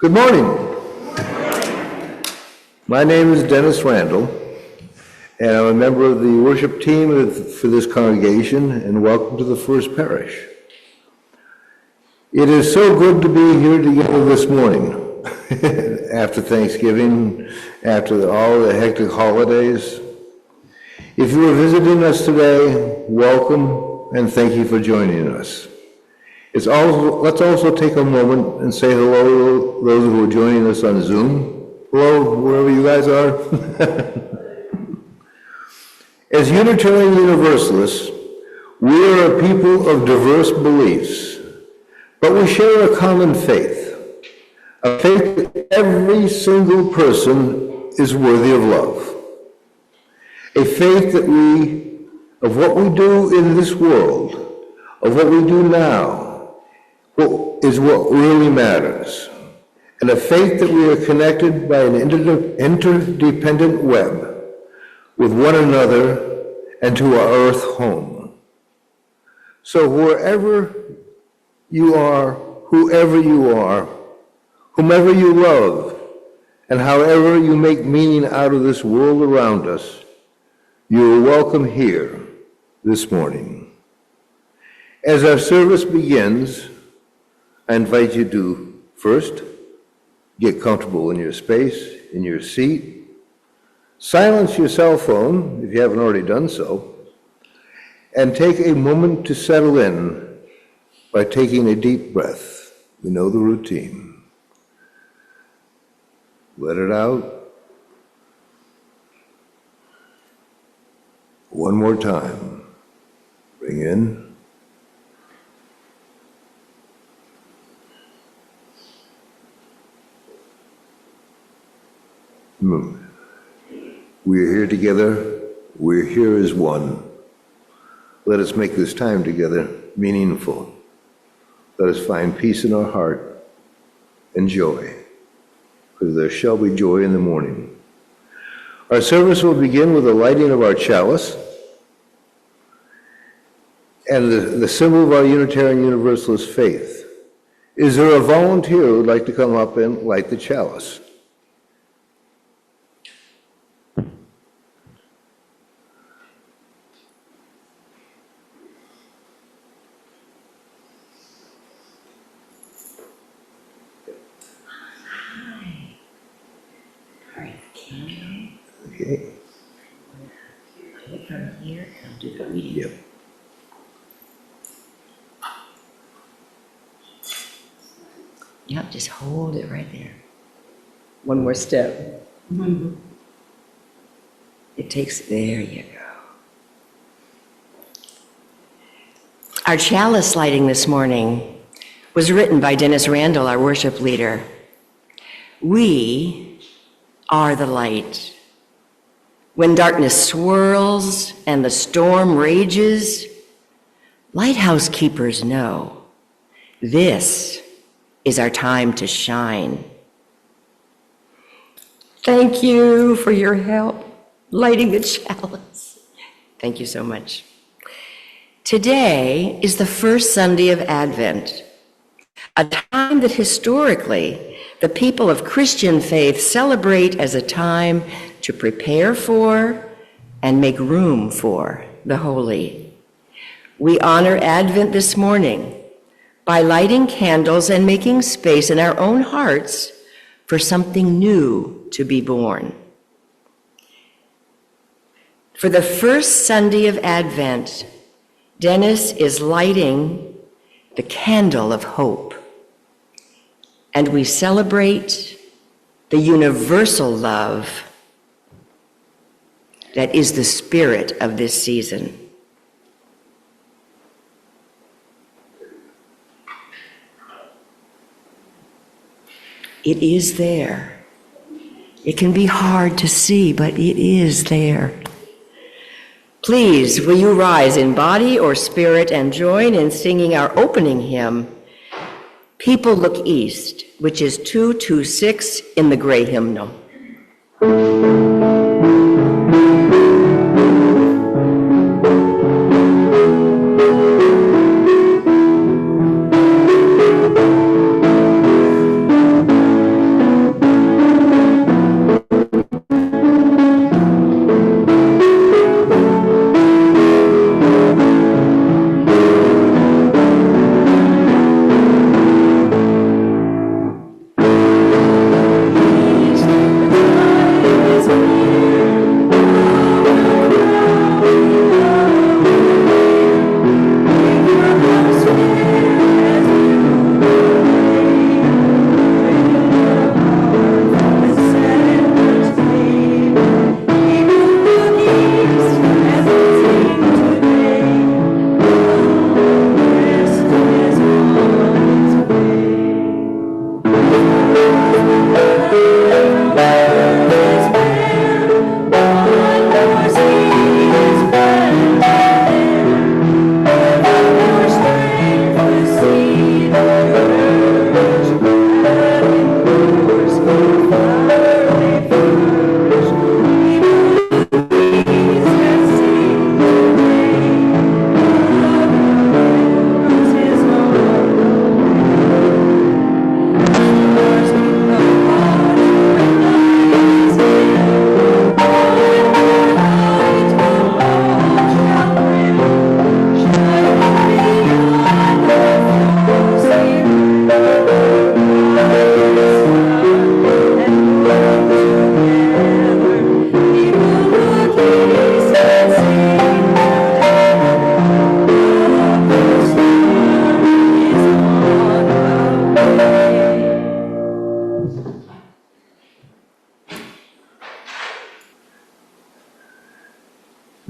Good morning. My name is Dennis Randall, and I'm a member of the worship team for this congregation, and welcome to the First Parish. It is so good to be here together this morning, after Thanksgiving, after all the hectic holidays. If you are visiting us today, welcome, and thank you for joining us. Let's also take a moment and say hello to those who are joining us on Zoom. Hello, wherever you guys are. As Unitarian Universalists, we are a people of diverse beliefs, but we share a common faith, a faith that every single person is worthy of love, a faith of what we do in this world, of what we do now, is what really matters, and a faith that we are connected by an interdependent web with one another and to our earth home. So wherever you are, whoever you are, whomever you love, and however you make meaning out of this world around us, you are welcome here this morning. As our service begins, I invite you to first get comfortable in your space, in your seat, silence your cell phone if you haven't already done so, and take a moment to settle in by taking a deep breath. You know the routine. Let it out. One more time. Bring in. We are here together. We're here as one. Let us make this time together meaningful. Let us find peace in our heart and joy, because there shall be joy in the morning. Our service will begin with the lighting of our chalice and the symbol of our Unitarian Universalist faith. Is there a volunteer who would like to come up and light the chalice? Okay. From here, I'll do the reading. Yep. Yep, just hold it right there. One more step. Mm-hmm. There you go. Our chalice lighting this morning was written by Dennis Randall, our worship leader. We are the light. When darkness swirls and the storm rages, lighthouse keepers know this is our time to shine. Thank you for your help lighting the chalice. Thank you so much. Today is the first Sunday of Advent, a time that historically the people of Christian faith celebrate as a time to prepare for and make room for the holy. We honor Advent this morning by lighting candles and making space in our own hearts for something new to be born. For the first Sunday of Advent, Dennis is lighting the candle of hope, and we celebrate the universal love that is the spirit of this season. It is there. It can be hard to see, but it is there. Please, will you rise in body or spirit and join in singing our opening hymn, People Look East, which is 226 in the gray hymnal.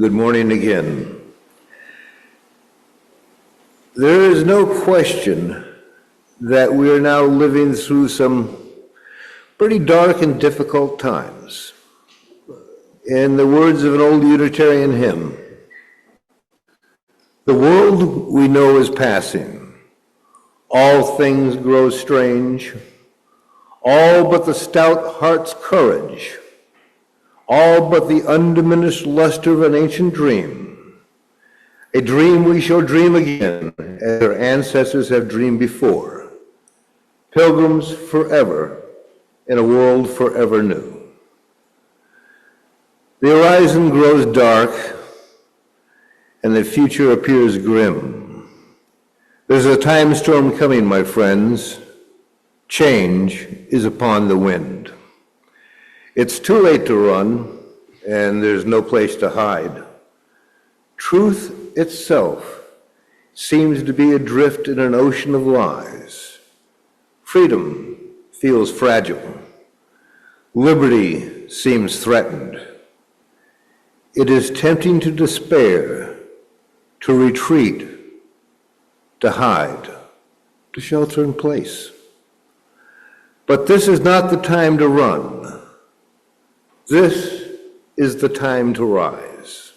Good morning again. There is no question that we are now living through some pretty dark and difficult times. In the words of an old Unitarian hymn, the world we know is passing. All things grow strange. All but the stout heart's courage. All but the undiminished luster of an ancient dream. A dream we shall dream again, as our ancestors have dreamed before. Pilgrims forever in a world forever new. The horizon grows dark, and the future appears grim. There's a time storm coming, my friends. Change is upon the wind. It's too late to run, and there's no place to hide. Truth itself seems to be adrift in an ocean of lies. Freedom feels fragile. Liberty seems threatened. It is tempting to despair, to retreat, to hide, to shelter in place. But this is not the time to run. This is the time to rise.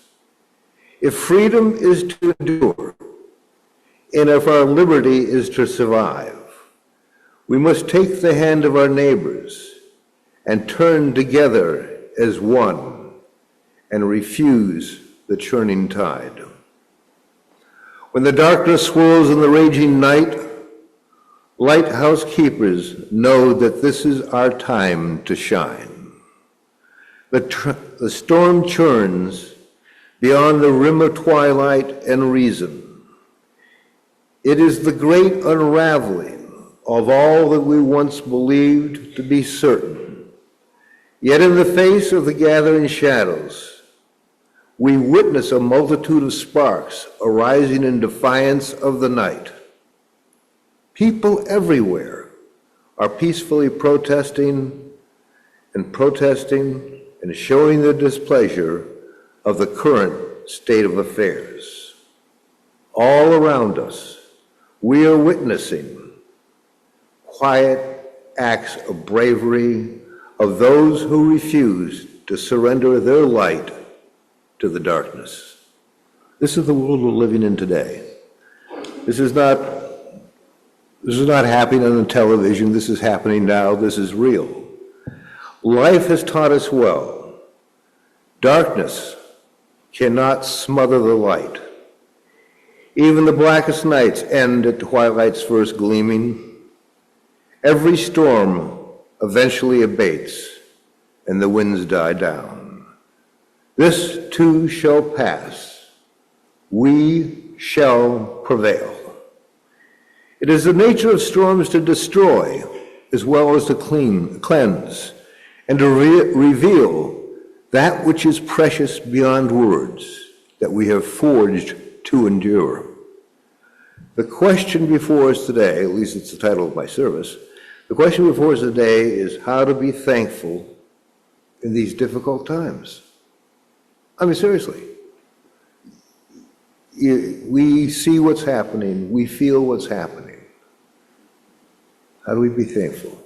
If freedom is to endure, and if our liberty is to survive, we must take the hand of our neighbors and turn together as one and refuse the churning tide. When the darkness swirls in the raging night, lighthouse keepers know that this is our time to shine. The storm churns beyond the rim of twilight and reason. It is the great unraveling of all that we once believed to be certain. Yet in the face of the gathering shadows, we witness a multitude of sparks arising in defiance of the night. People everywhere are peacefully protesting and showing their displeasure of the current state of affairs. All around us, we are witnessing quiet acts of bravery of those who refuse to surrender their light to the darkness. This is the world we're living in today. This is not happening on the television. This is happening now. This is real. Life has taught us well. Darkness cannot smother the light. Even the blackest nights end at twilight's first gleaming. Every storm eventually abates and the winds die down. This too shall pass. We shall prevail. It is the nature of storms to destroy as well as to cleanse, and to reveal that which is precious beyond words that we have forged to endure. The question before us today, at least it's the title of my service, the question before us today is how to be thankful in these difficult times. I mean, seriously. We see what's happening. We feel what's happening. How do we be thankful?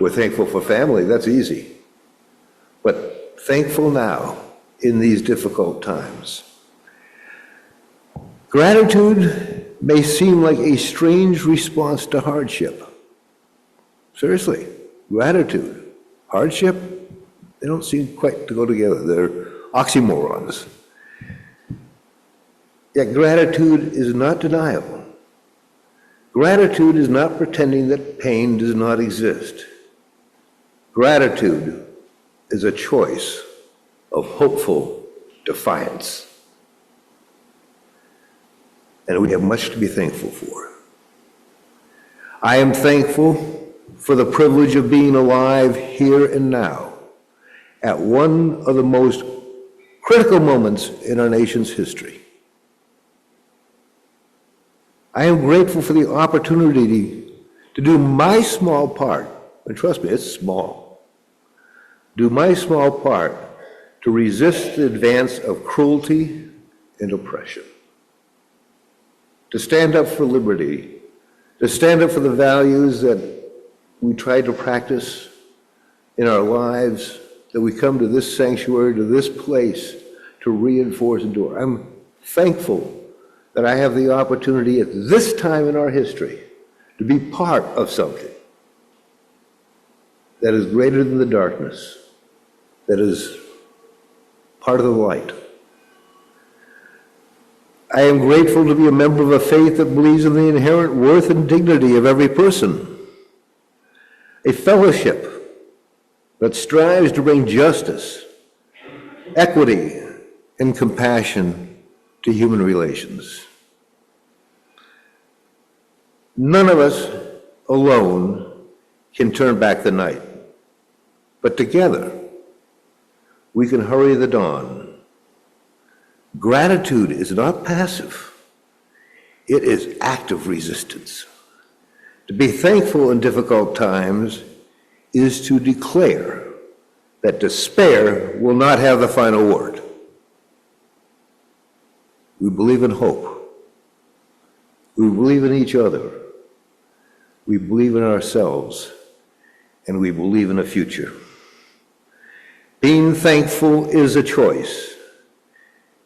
We're thankful for family. That's easy. But thankful now in these difficult times. Gratitude may seem like a strange response to hardship. Seriously, gratitude, hardship, they don't seem quite to go together. They're oxymorons. Yet gratitude is not denial. Gratitude is not pretending that pain does not exist. Gratitude is a choice of hopeful defiance. And we have much to be thankful for. I am thankful for the privilege of being alive here and now at one of the most critical moments in our nation's history. I am grateful for the opportunity to do my small part, and trust me, it's small, do my small part to resist the advance of cruelty and oppression, to stand up for liberty, to stand up for the values that we try to practice in our lives, that we come to this sanctuary, to this place to reinforce and do. I'm thankful that I have the opportunity at this time in our history to be part of something that is greater than the darkness, that is part of the light. I am grateful to be a member of a faith that believes in the inherent worth and dignity of every person, a fellowship that strives to bring justice, equity, and compassion to human relations. None of us alone can turn back the night, but together we can hurry the dawn. Gratitude is not passive, it is active resistance. To be thankful in difficult times is to declare that despair will not have the final word. We believe in hope. We believe in each other. We believe in ourselves. And we believe in a future. Being thankful is a choice.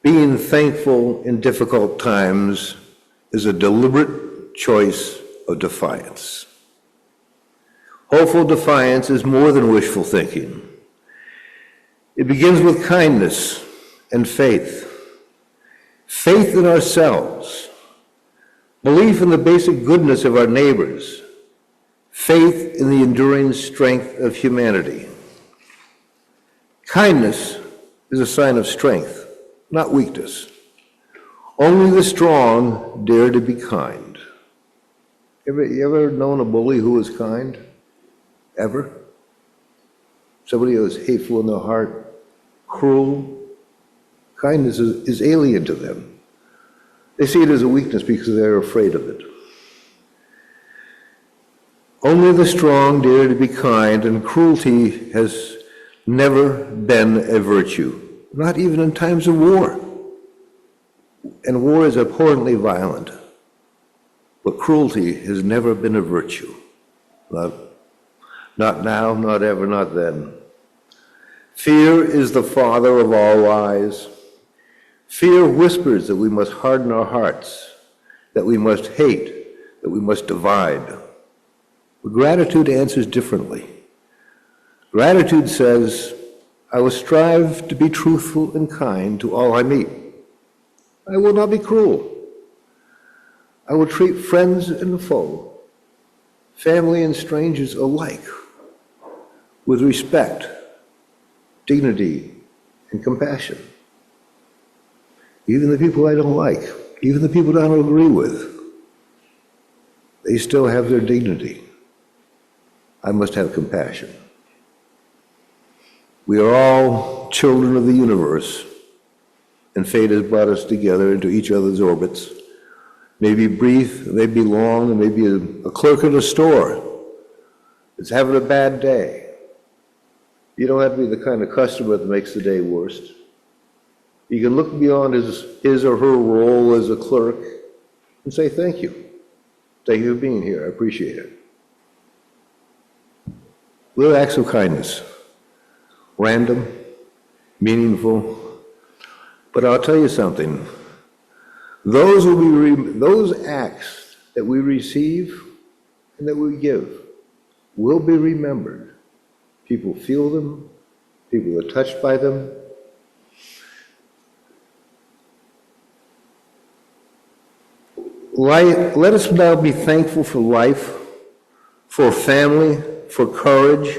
Being thankful in difficult times is a deliberate choice of defiance. Hopeful defiance is more than wishful thinking. It begins with kindness and faith. Faith in ourselves, belief in the basic goodness of our neighbors, faith in the enduring strength of humanity. Kindness is a sign of strength, not weakness. Only the strong dare to be kind. You ever known a bully who was kind? Ever? Somebody who was hateful in their heart, cruel? Kindness is alien to them. They see it as a weakness because they're afraid of it. Only the strong dare to be kind, and cruelty has never been a virtue, not even in times of war. And war is abhorrently violent. But cruelty has never been a virtue. Not now, not ever, not then. Fear is the father of all lies. Fear whispers that we must harden our hearts, that we must hate, that we must divide. But gratitude answers differently. Gratitude says, I will strive to be truthful and kind to all I meet. I will not be cruel. I will treat friends and foe, family and strangers alike, with respect, dignity, and compassion. Even the people I don't like, even the people I don't agree with, they still have their dignity. I must have compassion. We are all children of the universe, and fate has brought us together into each other's orbits. Maybe brief, maybe long, and maybe a clerk at a store is having a bad day. You don't have to be the kind of customer that makes the day worst. You can look beyond his or her role as a clerk and say, thank you. Thank you for being here. I appreciate it. Little acts of kindness. Random, meaningful. But I'll tell you something. Those acts that we receive and that we give will be remembered. People feel them. People are touched by them. Let us now be thankful for life, for family, for courage,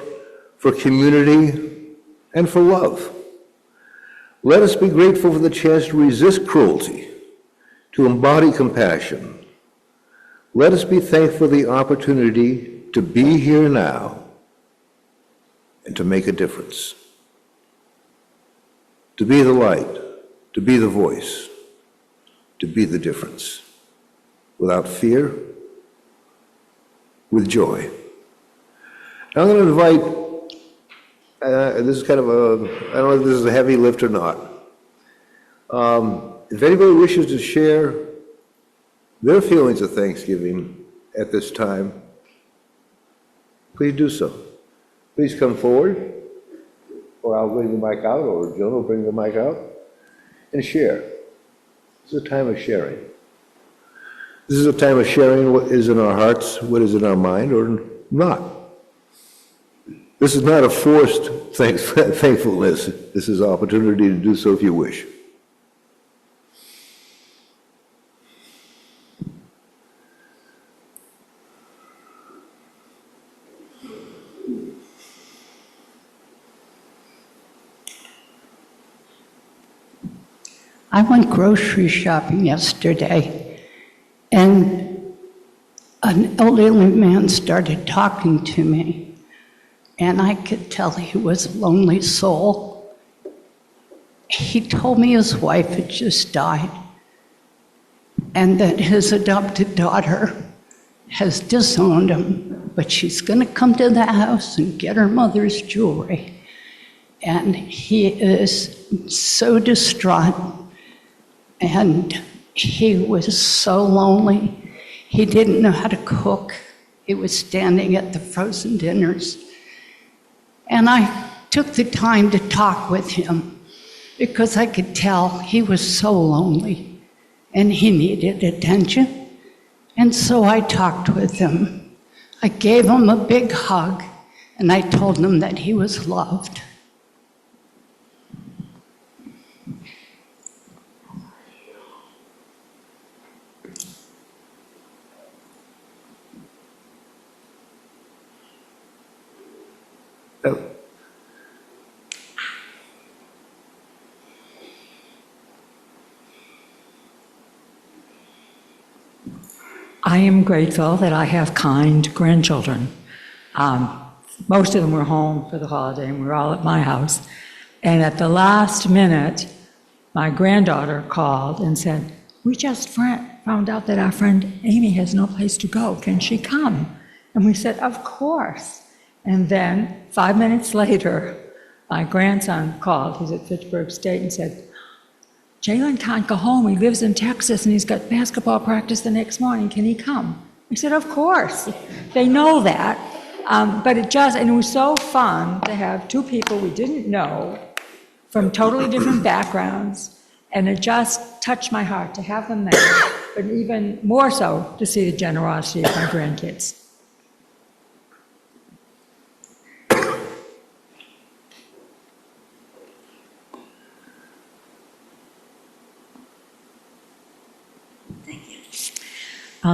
for community, and for love. Let us be grateful for the chance to resist cruelty, to embody compassion. Let us be thankful for the opportunity to be here now and to make a difference. To be the light, to be the voice, to be the difference. Without fear, with joy. Now I'm going to invite This is kind of I don't know if this is a heavy lift or not. If anybody wishes to share their feelings of Thanksgiving at this time, please do so. Please come forward, or I'll bring the mic out, or Joan will bring the mic out, and share. This is a time of sharing. This is a time of sharing what is in our hearts, what is in our mind, or not. This is not a forced thankfulness. This is an opportunity to do so if you wish. I went grocery shopping yesterday, and an elderly man started talking to me, and I could tell he was a lonely soul. He told me his wife had just died, and that his adopted daughter has disowned him, but she's going to come to the house and get her mother's jewelry. And he is so distraught. And he was so lonely. He didn't know how to cook. He was standing at the frozen dinners. And I took the time to talk with him because I could tell he was so lonely and he needed attention. And so I talked with him. I gave him a big hug and I told him that he was loved. I am grateful that I have kind grandchildren. Most of them were home for the holiday, and we were all at my house. And at the last minute, my granddaughter called and said, "We just found out that our friend Amy has no place to go. Can she come?" And we said, "Of course." And then 5 minutes later, my grandson called, he's at Fitchburg State, and said, "Jalen can't go home. He lives in Texas and he's got basketball practice the next morning. Can he come?" I said, "Of course." They know that. But it was so fun to have two people we didn't know from totally different backgrounds. And it just touched my heart to have them there, but even more so to see the generosity of my grandkids.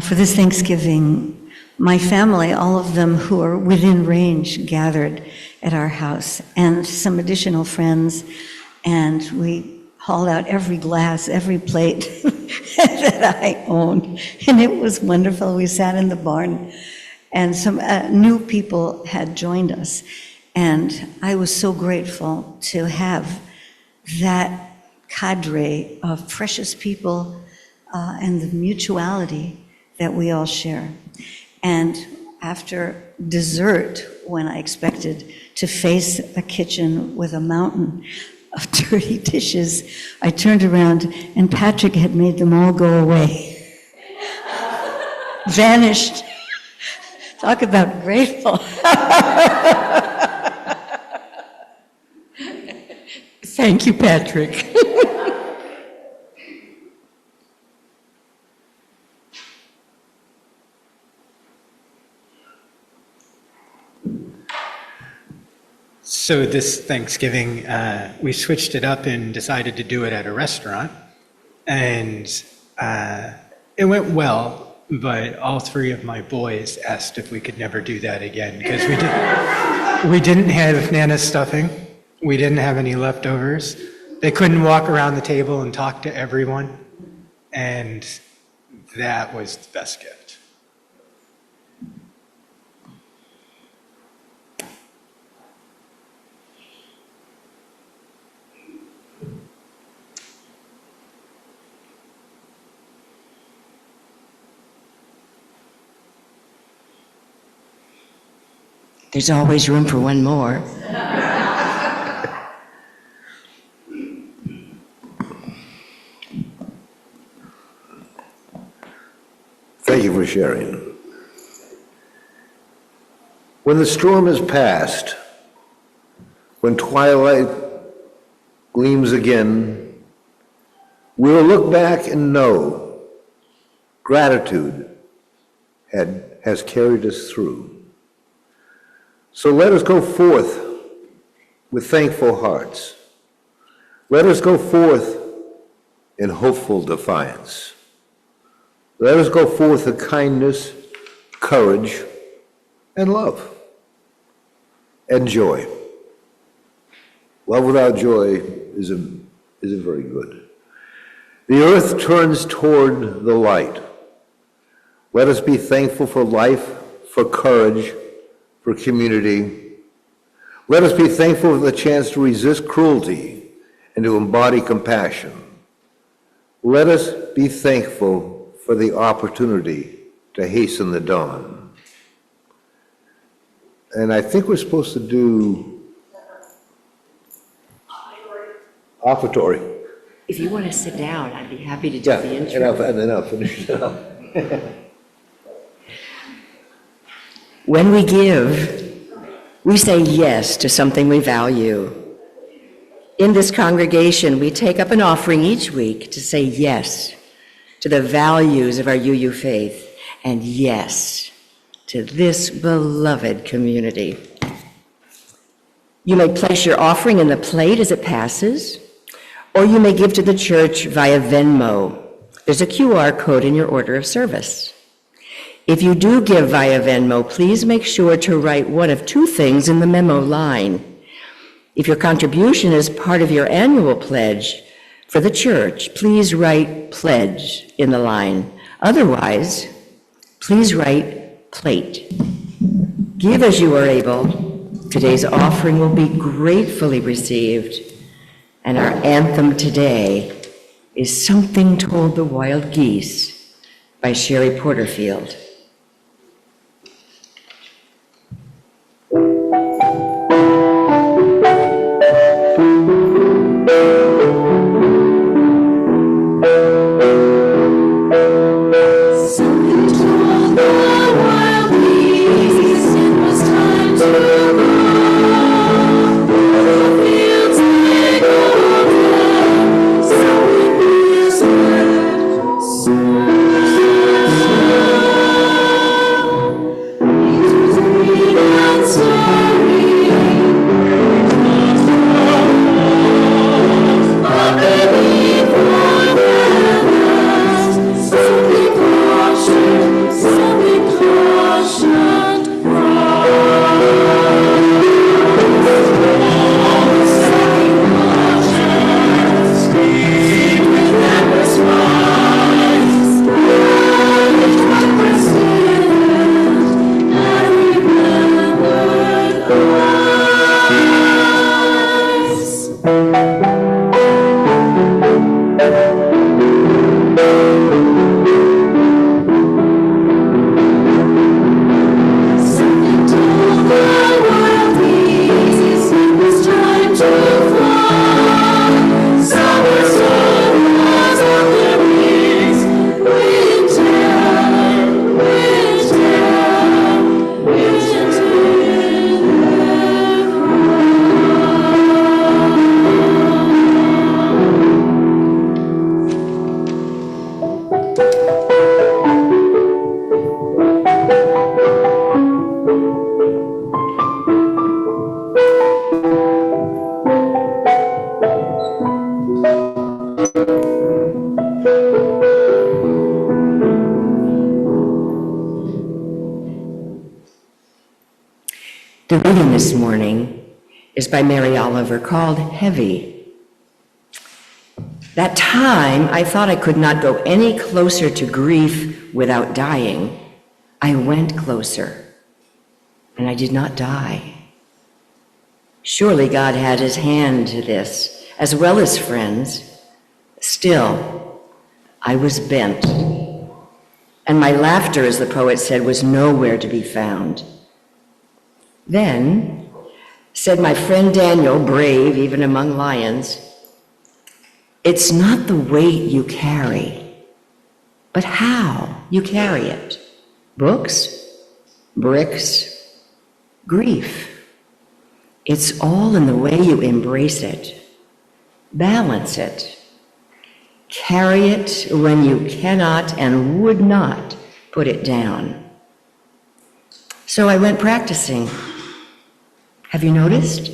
For this Thanksgiving, my family, all of them who are within range, gathered at our house, and some additional friends, and we hauled out every glass, every plate that I owned, and it was wonderful. We sat in the barn, and some new people had joined us, and I was so grateful to have that cadre of precious people and the mutuality that we all share. And after dessert, when I expected to face a kitchen with a mountain of dirty dishes, I turned around and Patrick had made them all go away. Vanished. Talk about grateful. Thank you, Patrick. So this Thanksgiving, we switched it up and decided to do it at a restaurant. And it went well, but all three of my boys asked if we could never do that again because we didn't have Nana's stuffing. We didn't have any leftovers. They couldn't walk around the table and talk to everyone. And that was the best gift. There's always room for one more. Thank you for sharing. When the storm is past, when twilight gleams again, we'll look back and know gratitude has carried us through. So let us go forth with thankful hearts. Let us go forth in hopeful defiance. Let us go forth with kindness, courage, and love, and joy. Love without joy isn't very good. The earth turns toward the light. Let us be thankful for life, for courage, for community. Let us be thankful for the chance to resist cruelty and to embody compassion. Let us be thankful for the opportunity to hasten the dawn. And I think we're supposed to do offertory. If you want to sit down, I'd be happy to do the intro. And then I'll finish it up. When we give, we say yes to something we value. In this congregation, we take up an offering each week to say yes to the values of our UU faith and yes to this beloved community. You may place your offering in the plate as it passes, or you may give to the church via Venmo. There's a QR code in your order of service. If you do give via Venmo, please make sure to write one of two things in the memo line. If your contribution is part of your annual pledge for the church, please write pledge in the line. Otherwise, please write plate. Give as you are able. Today's offering will be gratefully received. And our anthem today is Something Told the Wild Geese by Sherry Porterfield. The reading this morning is by Mary Oliver called Heavy. That time I thought I could not go any closer to grief without dying. I went closer, and I did not die. Surely God had his hand to this, as well as friends. Still, I was bent, and my laughter, as the poet said, was nowhere to be found. Then said my friend Daniel, brave even among lions, "It's not the weight you carry, but how you carry it. Books, bricks, grief. It's all in the way you embrace it, balance it, carry it when you cannot and would not put it down. So I went practicing. Have you noticed?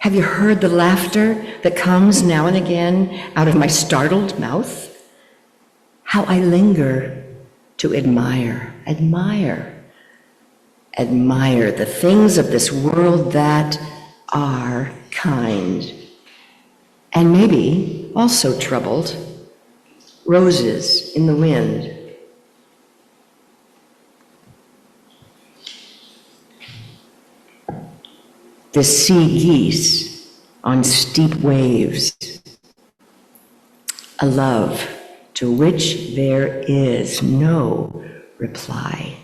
Have you heard the laughter that comes now and again out of my startled mouth? How I linger to admire the things of this world that are kind, and maybe also troubled, roses in the wind. The sea geese on steep waves, a love to which there is no reply.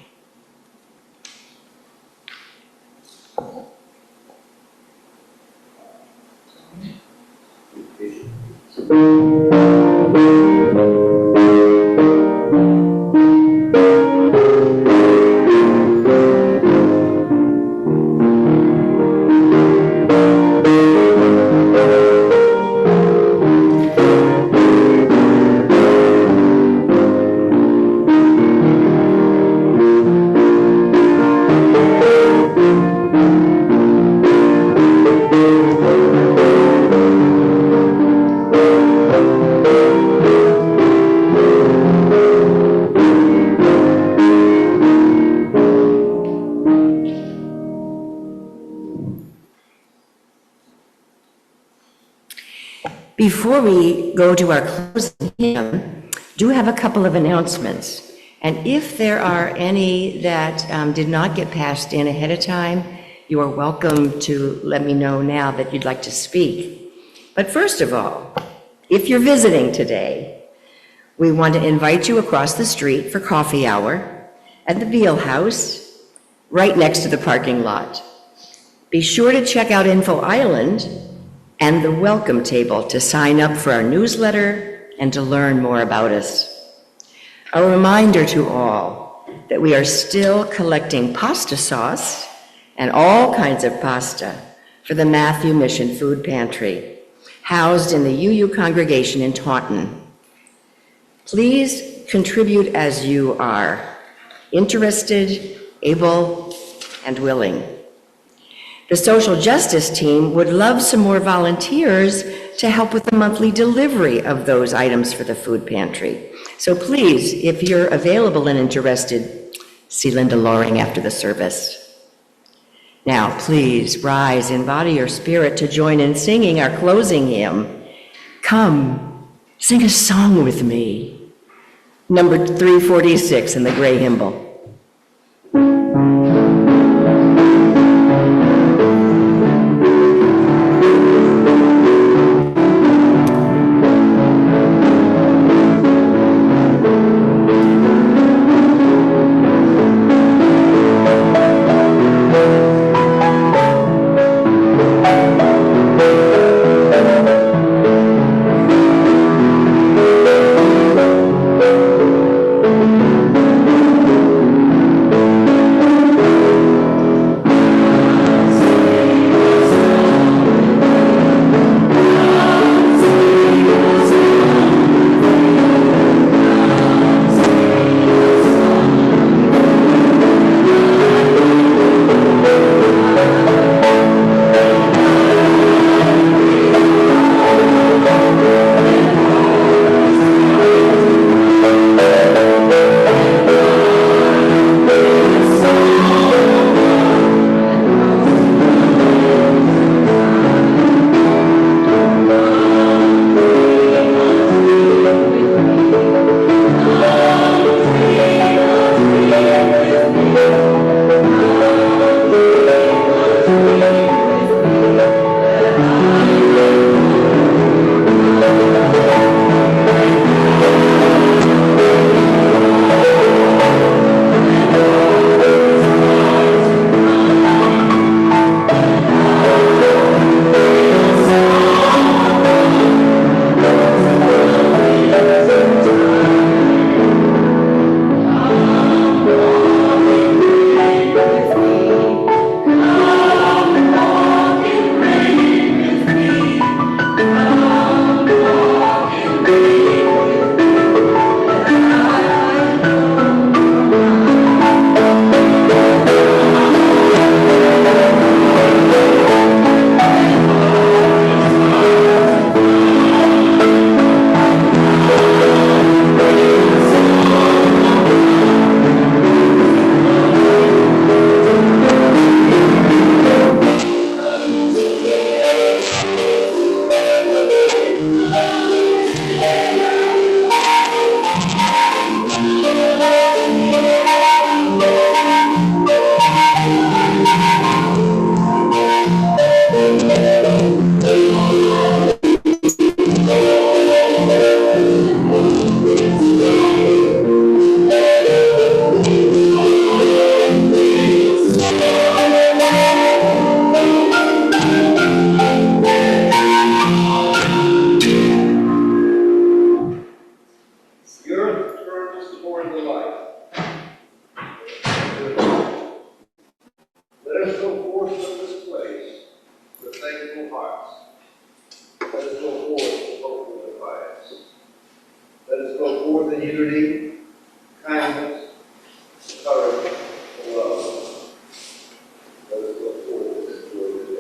Before we go to our closing hymn, do have a couple of announcements. And if there are any that did not get passed in ahead of time, you are welcome to let me know now that you'd like to speak. But first of all, if you're visiting today, we want to invite you across the street for coffee hour at the Veal House, right next to the parking lot. Be sure to check out Info Island and the welcome table to sign up for our newsletter and to learn more about us. A reminder to all that we are still collecting pasta sauce and all kinds of pasta for the Matthew Mission Food Pantry, housed in the UU congregation in Taunton. Please contribute as you are, interested, able, and willing. The social justice team would love some more volunteers to help with the monthly delivery of those items for the food pantry. So please, if you're available and interested, see Linda Loring after the service. Now, please rise in body or spirit to join in singing our closing hymn. Come, sing a song with me. Number 346 in the gray hymnal. unity, kindness, courage, and love. Let us look forward to enjoy